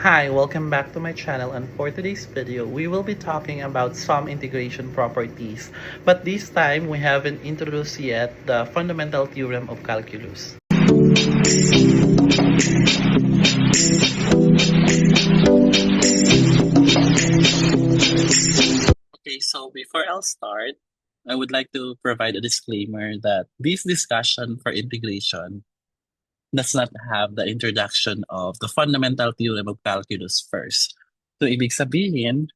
Hi, welcome back to my channel, and for today's video, we will be talking about some integration properties. But this time, we haven't introduced yet the fundamental theorem of calculus. Okay, so before I'll start, I would like to provide a disclaimer that this discussion for integration does not have the introduction of the fundamental theorem of calculus first. So, ibig sabihin,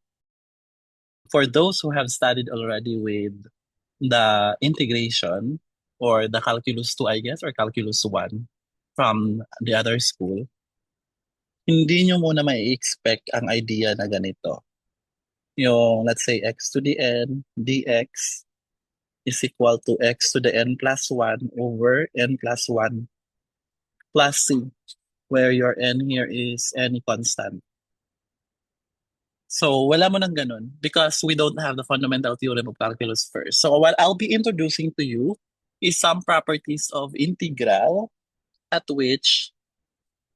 for those who have studied already with the integration or the calculus 2, I guess, or calculus 1 from the other school, hindi nyo muna may expect ang idea na ganito. Yung, let's say, x to the n dx is equal to x to the n plus 1 over n plus 1 plus c, where your n here is any constant. So, wala mo nang ganun because we don't have the fundamental theorem of calculus first. So, what I'll be introducing to you is some properties of integral at which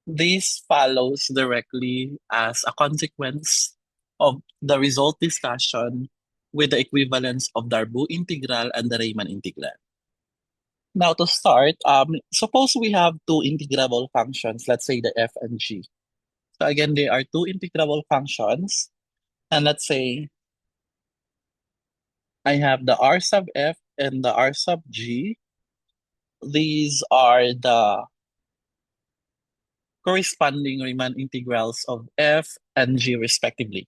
this follows directly as a consequence of the result discussion with the equivalence of Darboux integral and the Riemann integral. Now, to start, suppose we have two integrable functions, let's say the f and g. So again, they are two integrable functions. And let's say I have the r sub f and the r sub g. These are the corresponding Riemann integrals of f and g respectively.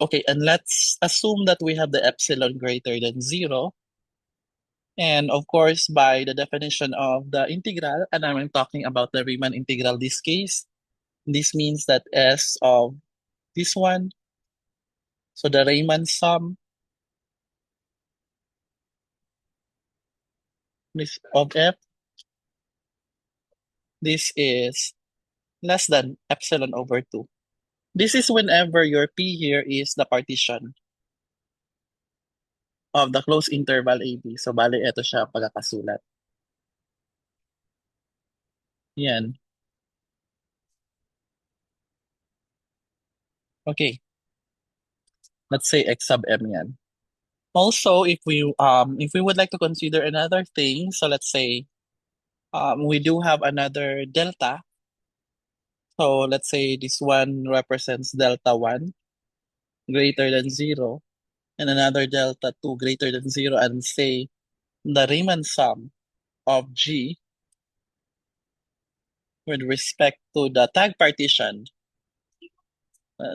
Okay, and let's assume that we have the epsilon greater than 0. And of course, by the definition of the integral, and I'm talking about the Riemann integral this case, this means that S of this one, so the Riemann sum this of f, this is less than epsilon over 2. This is whenever your P here is the partition of the closed interval AB. So, bali, ito siya pagkakasulat. Yan. Okay. Let's say X sub M yan. Also, if we would like to consider another thing, so let's say we do have another delta. So let's say this one represents delta 1 greater than 0 and another delta 2 greater than 0, and say the Riemann sum of G with respect to the tag partition.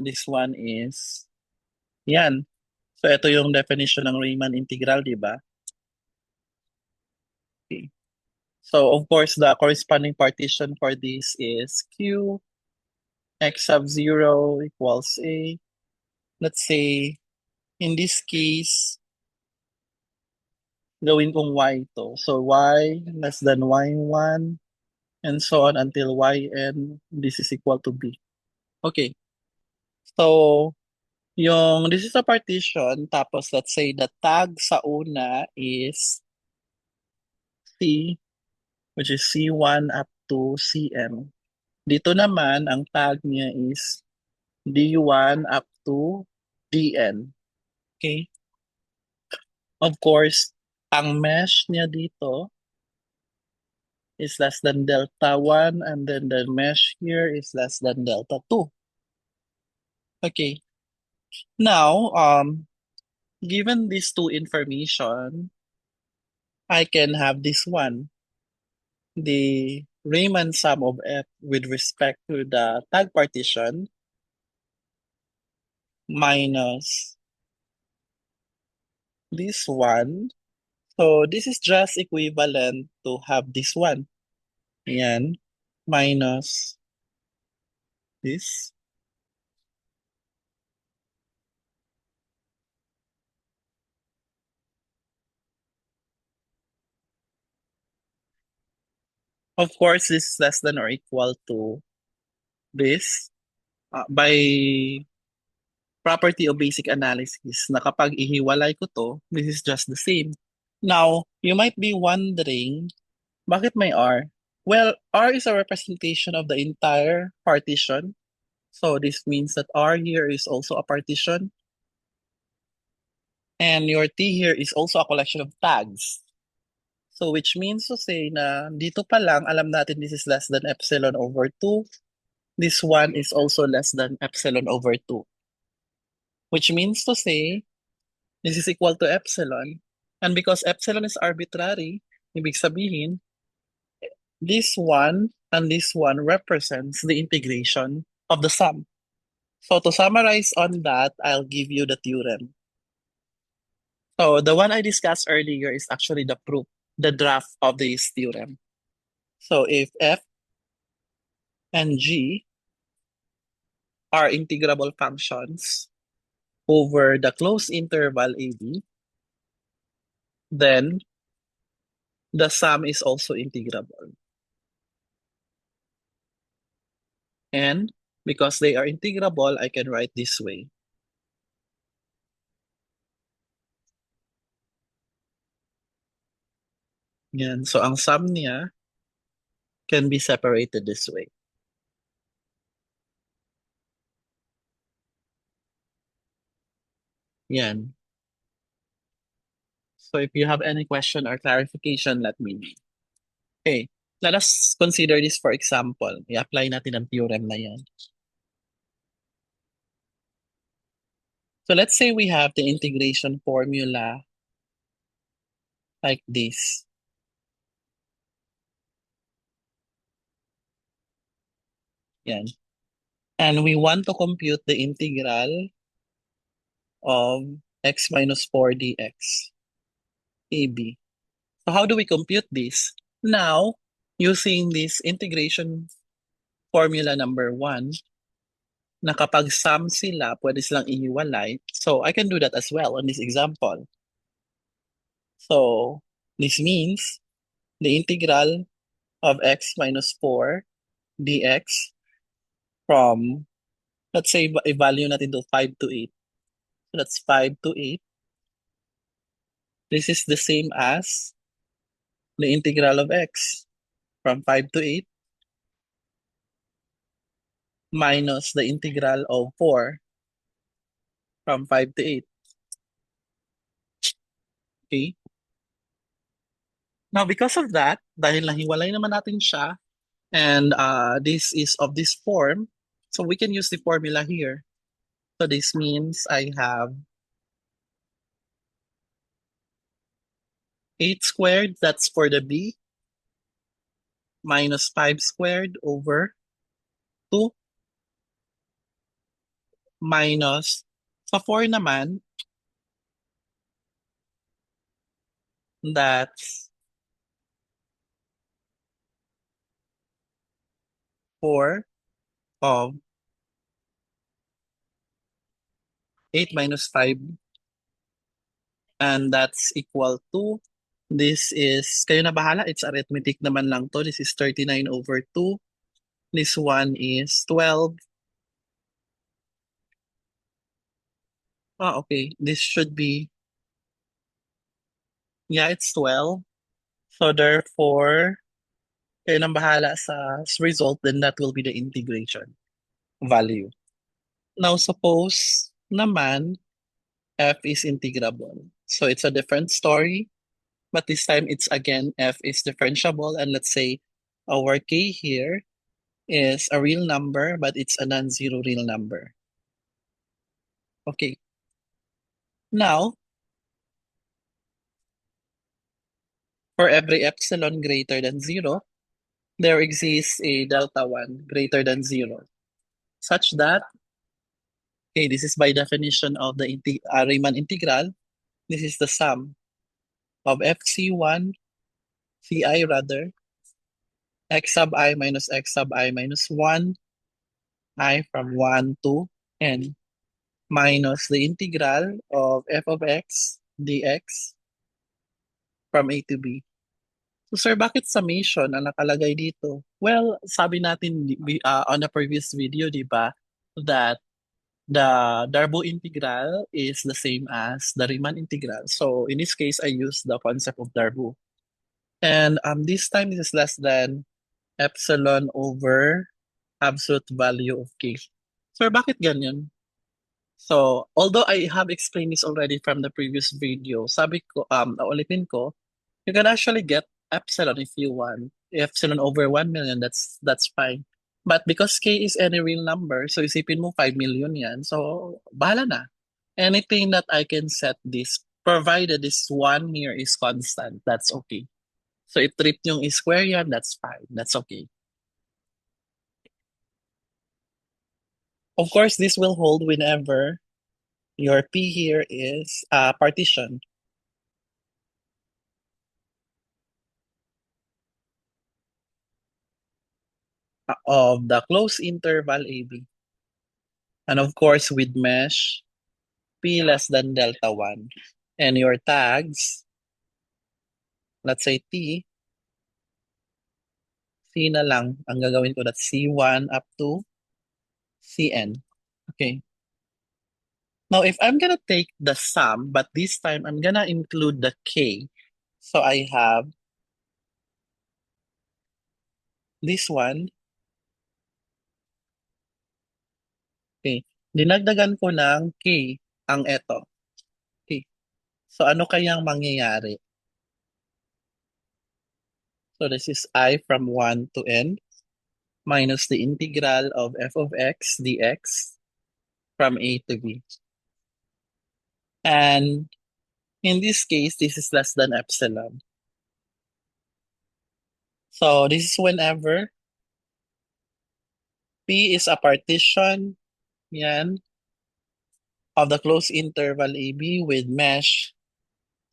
This one is yan. So ito yung definition ng Riemann integral, di ba? Okay. So of course, the corresponding partition for this is Q x sub 0 equals A. Let's say, in this case, gawin kong y to. So y less than y1 and so on until yn this is equal to b. Okay. So, this is a partition, tapos let's say the tag sa una is C, which is C1 up to Cm. Dito naman, ang tag niya is D1 up to Dn. Okay? Of course, ang mesh niya dito is less than delta 1, and then the mesh here is less than delta 2. Okay. Now, given these two information, I can have this one, the Riemann sum of f with respect to the tag partition minus this one. So this is just equivalent to have this one. Yan. Minus this. Of course, this is less than or equal to this. By property of basic analysis, na kapag ihiwalay ko to, this is just the same. Now, you might be wondering, bakit may R? Well, R is a representation of the entire partition. So this means that R here is also a partition. And your T here is also a collection of tags. So which means to say na dito pa lang, alam natin this is less than epsilon over 2. This one is also less than epsilon over 2. Which means to say, this is equal to epsilon. And because epsilon is arbitrary, ibig sabihin, this one and this one represents the integration of the sum. So to summarize on that, I'll give you the theorem. So the one I discussed earlier is actually the proof, the draft of this theorem. So if f and g are integrable functions over the closed interval AB, then the sum is also integrable. And because they are integrable, I can write this way. Yan. So ang sum niya can be separated this way. Yan. So if you have any question or clarification, let me know. Okay, let us consider this for example. I-apply natin ang theorem na yan. So let's say we have the integration formula like this. Yan. And we want to compute the integral of x minus 4 dx AB. So how do we compute this? Now, using this integration formula number 1, na kapag sum sila, pwede silang ihiwalay. So I can do that as well on this example. So this means the integral of x minus 4 dx from, let's say, i-value natin to 5 to 8. So that's 5 to 8. This is the same as the integral of x from 5 to 8 minus the integral of 4 from 5 to 8. Okay? Now, because of that, dahil nahiwalay naman natin siya, and this is of this form, so we can use the formula here. So this means I have 8 squared, that's for the b, minus 5 squared over 2 minus, sa 4 naman, that's 4 of 8 minus 5, and that's equal to, this is, kayo na bahala, it's arithmetic naman lang to. This is 39 over 2. This one is 12. Okay. This should be, yeah, it's 12. So therefore, kayo nang bahala sa result, then that will be the integration value. Now, suppose naman, f is integrable. So it's a different story, but this time it's again, f is differentiable, and let's say our k here is a real number, but it's a non-zero real number. Okay. Now, for every epsilon greater than 0, there exists a delta 1 greater than 0, such that, okay, this is by definition of the Riemann integral. This is the sum of fc1, ci rather, x sub I minus x sub I minus 1, I from 1 to n, minus the integral of f of x dx from a to b. So sir, bakit summation ang nakalagay dito? Well, sabi natin on the previous video, di ba, that the Darboux integral is the same as the Riemann integral. So in this case, I use the concept of Darboux. And this time, this is less than epsilon over absolute value of k. Sir, bakit ganyan? So, although I have explained this already from the previous video, sabi ko, ulitin ko, you can actually get epsilon if you want. Epsilon over 1 million, that's fine. But because k is any real number, so isipin mo 5 million yan, so bahala na. Anything that I can set this, provided this one here is constant, that's okay. So if trip yung square yan, that's fine, that's okay. Of course, this will hold whenever your P here is partition of the closed interval AB. And of course, with mesh, P less than delta 1. And your tags, let's say T, C na lang. Ang gagawin ko, that's C1 up to Cn. Okay. Now, if I'm gonna take the sum, but this time I'm gonna include the K. So I have this one. Okay. Dinagdagan ko ng K ang eto. Okay. So ano kayang mangyayari? So this is I from 1 to n minus the integral of f of x dx from a to b. And in this case, this is less than epsilon. So this is whenever P is a partition, yan, of the closed interval AB with mesh.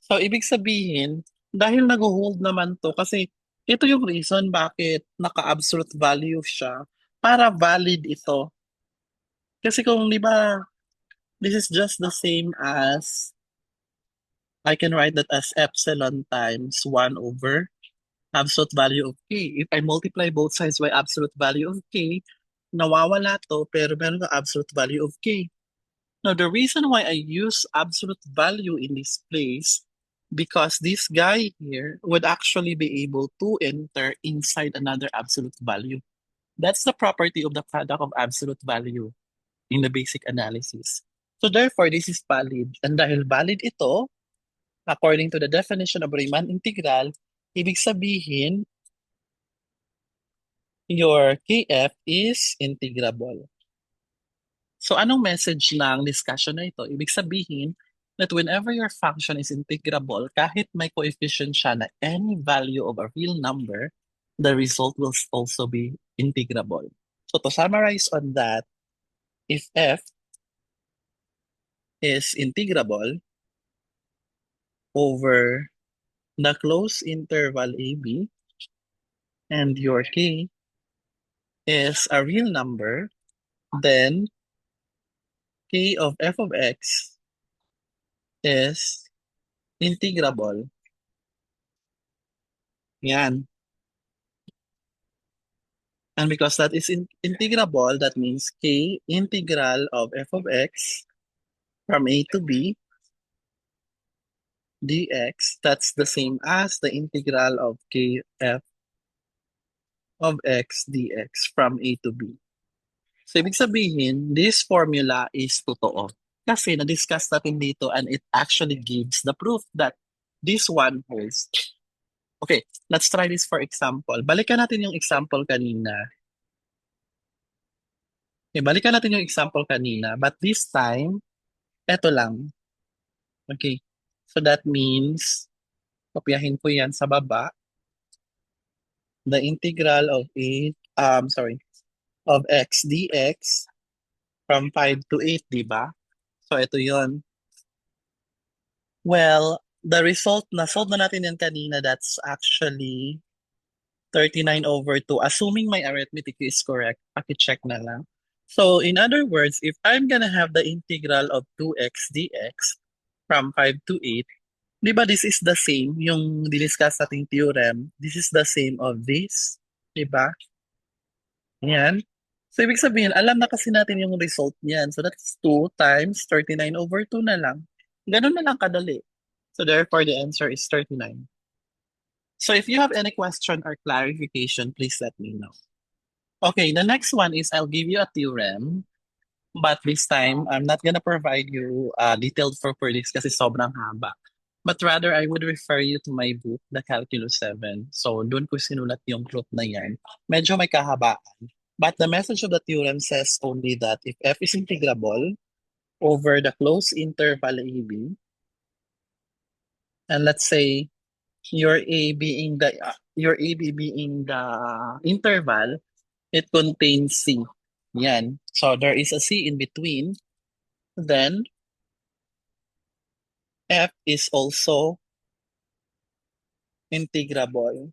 So ibig sabihin, dahil nag-hold naman to, kasi ito yung reason bakit naka-absolute value siya, para valid ito. Kasi kung di ba, this is just the same as, I can write that as epsilon times 1 over absolute value of k. If I multiply both sides by absolute value of k, nawawala to, pero meron ka absolute value of k. Now, the reason why I use absolute value in this place, because this guy here would actually be able to enter inside another absolute value. That's the property of the product of absolute value in the basic analysis. So therefore, this is valid. And dahil valid ito, according to the definition of Riemann integral, ibig sabihin, your KF is integrable. So anong message ng discussion na ito? Ibig sabihin that whenever your function is integrable, kahit may coefficient siya na any value of a real number, the result will also be integrable. So to summarize on that, if f is integrable over the closed interval AB and your k is a real number, then k of f of x is integrable. Yan. And because that is integrable, that means k integral of f of x from a to b dx, that's the same as the integral of k f of x dx from a to b. So, ibig sabihin, this formula is totoo. Kasi na-discuss natin dito and it actually gives the proof that this one holds. Okay, let's try this for example. Balikan natin yung example kanina. Okay, balikan natin yung example kanina. But this time, eto lang. Okay, so that means, kopyahin ko yan sa baba. The integral of of x dx from 5 to 8, di ba? So ito yon. Well, the result, na-solve na natin yan kanina, that's actually 39 over 2. Assuming my arithmetic is correct, paki-check na lang. So in other words, if I'm gonna have the integral of 2x dx from 5 to 8, di ba this is the same, yung diniscuss nating theorem, this is the same of this, di ba? Yan. So ibig sabihin, alam na kasi natin yung result niyan. So that's 2 times 39 over 2 na lang. Ganun na lang kadali. So therefore, the answer is 39. So if you have any question or clarification, please let me know. Okay, the next one is I'll give you a theorem. But this time, I'm not gonna provide you detailed properties kasi sobrang haba. But rather, I would refer you to my book, The Calculus 7. So, doon ko sinulat yung proof na yan. Medyo may kahabaan. But the message of the theorem says only that if f is integrable over the closed interval AB, and let's say your AB being the interval, it contains C. Yan. So there is a C in between. Then F is also integrable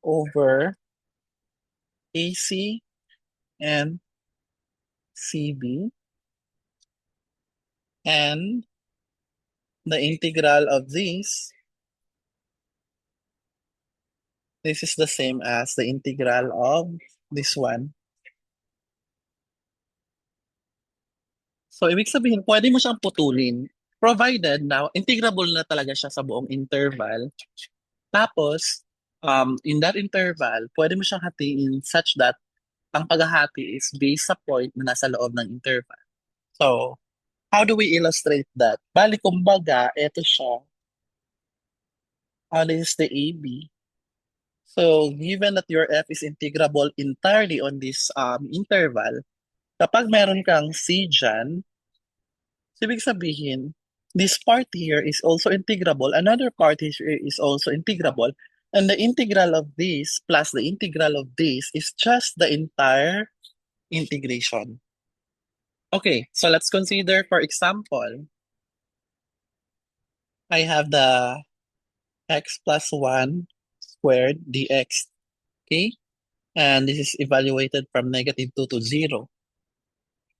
over AC and CB. And the integral of this is the same as the integral of this one. So, ibig sabihin, pwede mo siyang putulin. Provided na integrable na talaga siya sa buong interval. Tapos, in that interval, pwede mo siyang hatiin such that ang paghahati is based sa point na nasa loob ng interval. So, how do we illustrate that? Bali, kumbaga, ito siya. This is the AB. So, given that your f is integrable entirely on this interval, kapag meron kang c dyan, so ibig sabihin, this part here is also integrable, another part here is also integrable, and the integral of this plus the integral of this is just the entire integration. Okay, so let's consider, for example, I have the x plus 1 squared dx, okay? And this is evaluated from -2 to 0.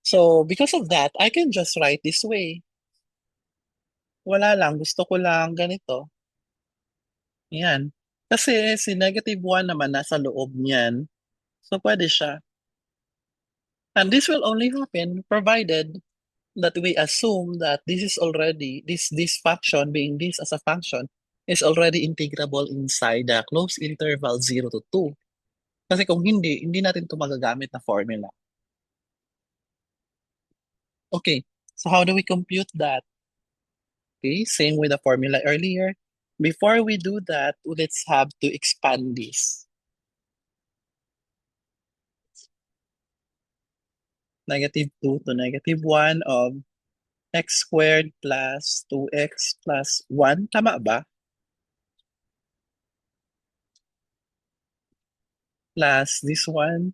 So, because of that, I can just write this way. Wala lang, gusto ko lang ganito. Yan. Kasi si -1 naman nasa loob niyan. So, pwede siya. And this will only happen provided that we assume that this is already, this function, being this as a function, is already integrable inside the closed interval 0 to 2. Kasi kung hindi natin ito magagamit na formula. Okay, so how do we compute that? Okay, same with the formula earlier. Before we do that, let's have to expand this. -2 to -1 of x squared plus 2x plus 1. Tama ba? Plus this one,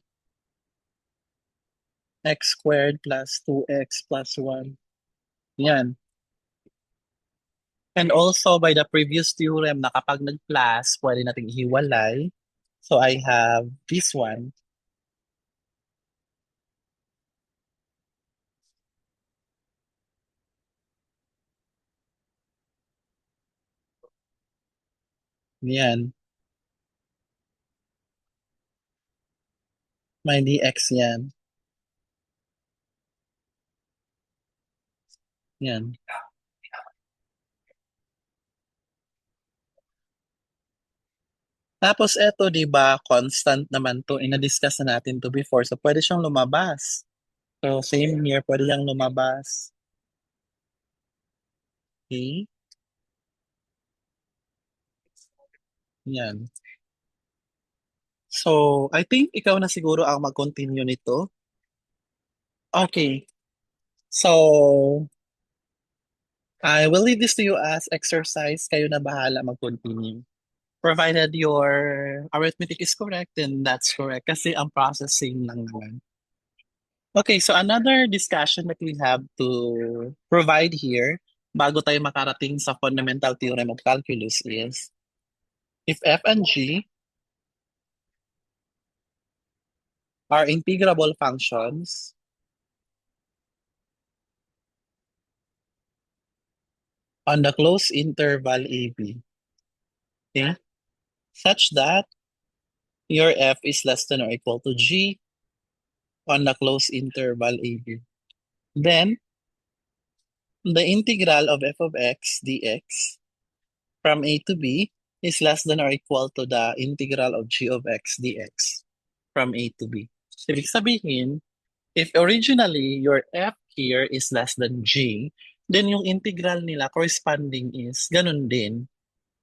x squared plus 2x plus 1. Yan. And also by the previous theorem na kapag nag-plus, pwede nating hiwalay. So I have this one. Yan. May dx yan. Yan. Tapos eto, di ba, constant naman to. Ina-discuss na natin to before. So pwede siyang lumabas. So same here, pwede siyang lumabas. Okay? Yan. So, I think ikaw na siguro ang mag-continue nito. Okay. So, I will leave this to you as exercise. Kayo na bahala mag-continue. Provided your arithmetic is correct, then that's correct. Kasi ang processing lang naman. Okay, so another discussion that we have to provide here bago tayo makarating sa fundamental theorem of calculus is if f and g are integrable functions on the closed interval AB, okay, such that your f is less than or equal to g on the closed interval AB. Then, the integral of f of x dx from a to b is less than or equal to the integral of g of x dx from a to b. So, ibig sabihin, If originally your f here is less than g, then yung integral nila corresponding is ganun din.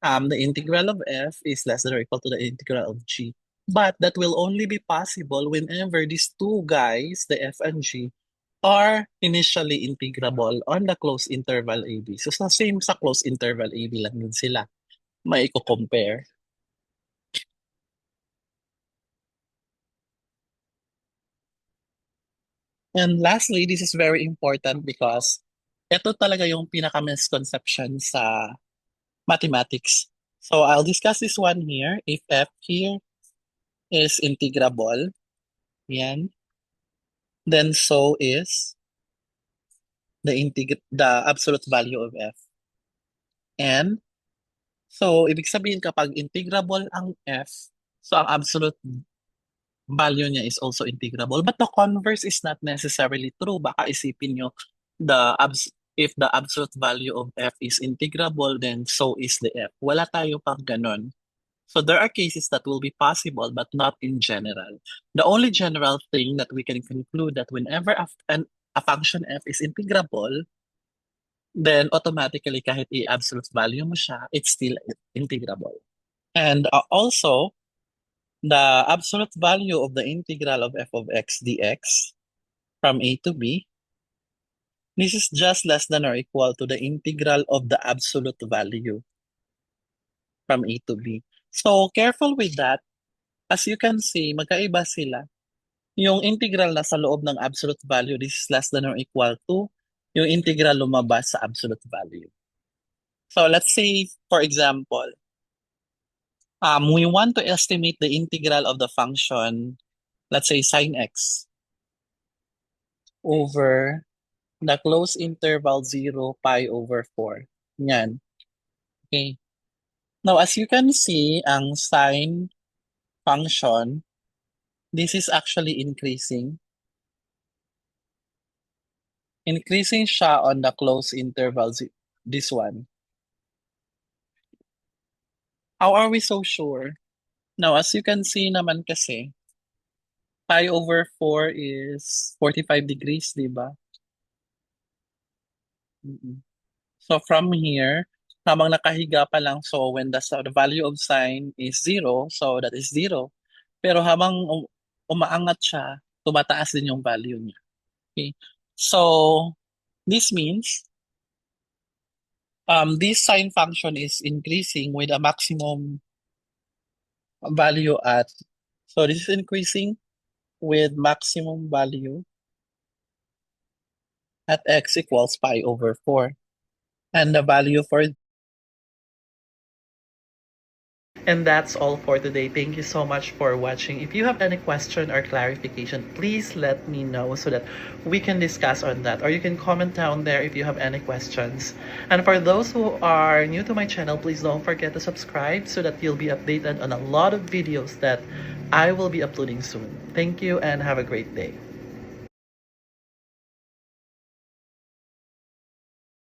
The integral of f is less than or equal to the integral of g. But that will only be possible whenever these two guys, the f and g, are initially integrable on the closed interval AB. So sa same sa closed interval AB lang din sila. May i-compare. And lastly, this is very important because ito talaga yung pinaka-misconception sa mathematics. So I'll discuss this one here. If f here is integrable, yan, then so is the absolute value of f. And so ibig sabihin kapag integrable ang f, so ang absolute value niya is also integrable. But the converse is not necessarily true. Baka isipin nyo, if the absolute value of f is integrable, then so is the f. Wala tayo pang ganon. So there are cases that will be possible, but not in general. The only general thing that we can conclude that whenever a function f is integrable, then automatically kahit i-absolute value mo siya, it's still integrable. And also, the absolute value of the integral of f of x dx from a to b, this is just less than or equal to the integral of the absolute value from a to b. So careful with that. As you can see, magkaiba sila. Yung integral na sa loob ng absolute value, this is less than or equal to yung integral lumabas sa absolute value. So let's say, for example, we want to estimate the integral of the function, let's say sine x, over the closed interval 0, pi over 4. Yan. Okay. Now, as you can see, ang sine function, this is actually increasing. Increasing siya on the closed interval, this one. How are we so sure? Now, as you can see naman kasi, pi over 4 is 45 degrees, di ba? So from here, habang nakahiga pa lang, so when the value of sine is 0, so that is 0. Pero habang umaangat siya, tumataas din yung value niya. Okay? So this means this sine function is increasing with a maximum value at, so this is increasing with maximum value at x equals pi over 4. And the value for, and that's all for today. Thank you so much for watching. If you have any question or clarification, please let me know so that we can discuss on that. Or you can comment down there if you have any questions. And for those who are new to my channel, please don't forget to subscribe so that you'll be updated on a lot of videos that I will be uploading soon. Thank you and have a great day.